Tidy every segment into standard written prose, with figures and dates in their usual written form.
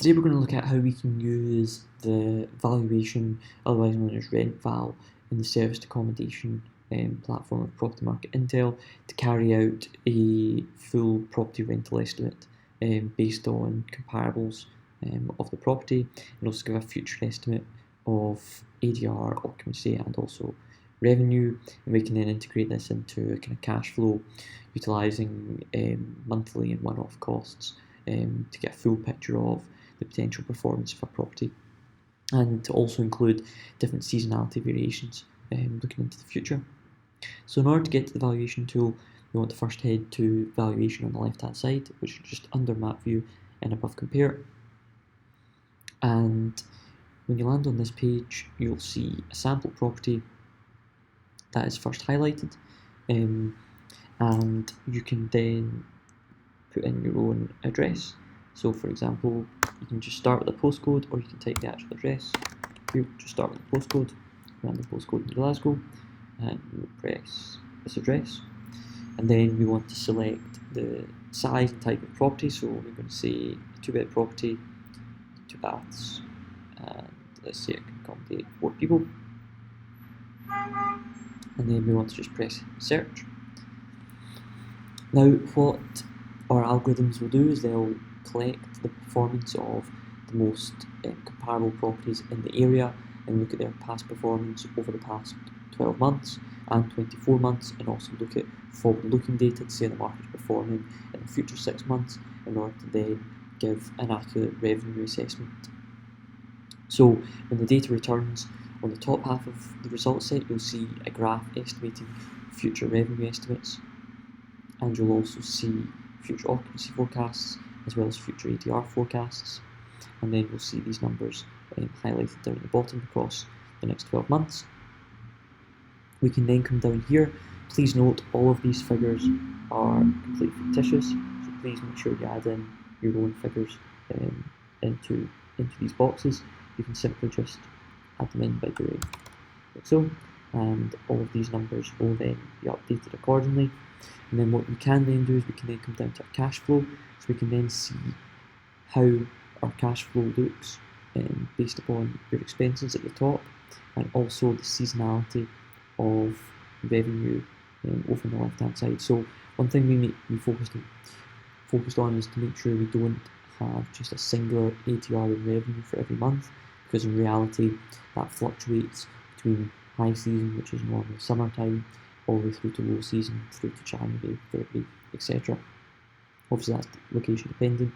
Today we're going to look at how we can use the valuation, otherwise known as RentVal, in the serviced accommodation platform of Property Market Intel to carry out a full property rental estimate based on comparables of the property, and also give a future estimate of ADR, occupancy, and also revenue. And we can then integrate this into a kind of cash flow, utilising monthly and one-off costs to get a full picture of the potential performance of a property, and to also include different seasonality variations looking into the future. So in order to get to the valuation tool, we want to first head to valuation on the left hand side, which is just under map view and above compare. And when you land on this page, you'll see a sample property that is first highlighted, and you can then put in your own address. So for example, you can just start with a postcode, or you can type the actual address. We'll just start with the postcode, run the postcode in Glasgow, and we'll press this address. And then we want to select the size and type of property, so we're going to say a 2-bed property, 2 baths, and let's say it can accommodate 4 people. And then we want to just press search. Now what our algorithms will do is they'll collect the performance of the most comparable properties in the area and look at their past performance over the past 12 months and 24 months, and also look at forward-looking data to see how the market is performing in the future 6 months in order to then give an accurate revenue assessment. So when the data returns, on the top half of the results set you'll see a graph estimating future revenue estimates, and you'll also see future occupancy forecasts as well as future ADR forecasts, and then you'll see these numbers highlighted down at the bottom across the next 12 months. We can then come down here. Please note all of these figures are completely fictitious, so please make sure you add in your own figures into these boxes. You can simply just add them in by doing like so, and all of these numbers will then be updated accordingly. And then what we can then do is we can then come down to our cash flow, so we can then see how our cash flow looks based upon your expenses at the top, and also the seasonality of revenue over on the left hand side. So one thing we need to be focused on is to make sure we don't have just a singular ADR in revenue for every month, because in reality that fluctuates between high season, which is normally summertime, all the way through to low season, through to January, February, etc. Obviously that's location dependent,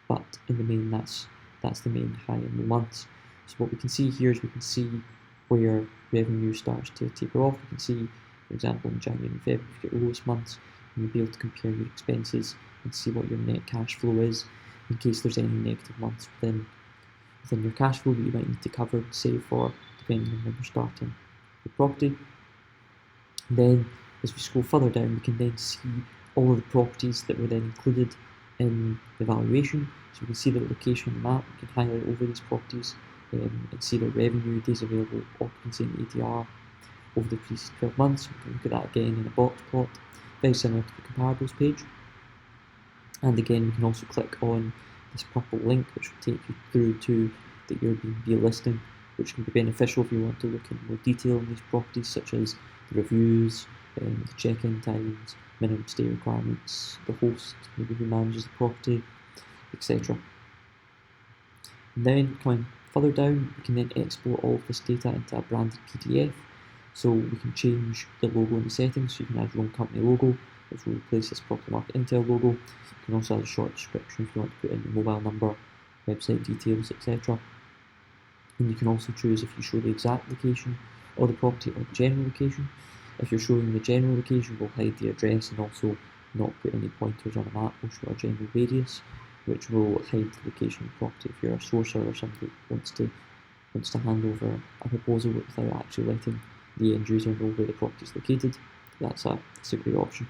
but in the main that's the main high and low months. So what we can see here is we can see where revenue starts to taper off. We can see, for example, in January and February, if you get your lowest months, and you'll be able to compare your expenses and see what your net cash flow is, in case there's any negative months within your cash flow that you might need to cover to save for, depending on when you're starting the property. And then as we scroll further down, we can then see all of the properties that were then included in the valuation. So we can see the location on the map. We can highlight over these properties and see their revenue, days available, occupancy, and ADR over the previous 12 months. We can look at that again in a box plot, very similar to the comparables page. And again, we can also click on this purple link, which will take you through to the Airbnb listing, which can be beneficial if you want to look in more detail on these properties, such as the reviews, the check-in times, minimum stay requirements, the host, maybe who manages the property, etc. And then coming further down, we can then export all of this data into a branded PDF. So we can change the logo in the settings, so you can add your own company logo, which will replace this Property Market Intel logo. You can also add a short description if you want to put in your mobile number, website details, etc. And you can also choose if you show the exact location of the property or the general location. If you're showing the general location, we'll hide the address and also not put any pointers on a map. We'll show a general radius, which will hide the location of the property if you're a sourcer or somebody who wants to hand over a proposal without actually letting the end user know where the property is located. That's a great option.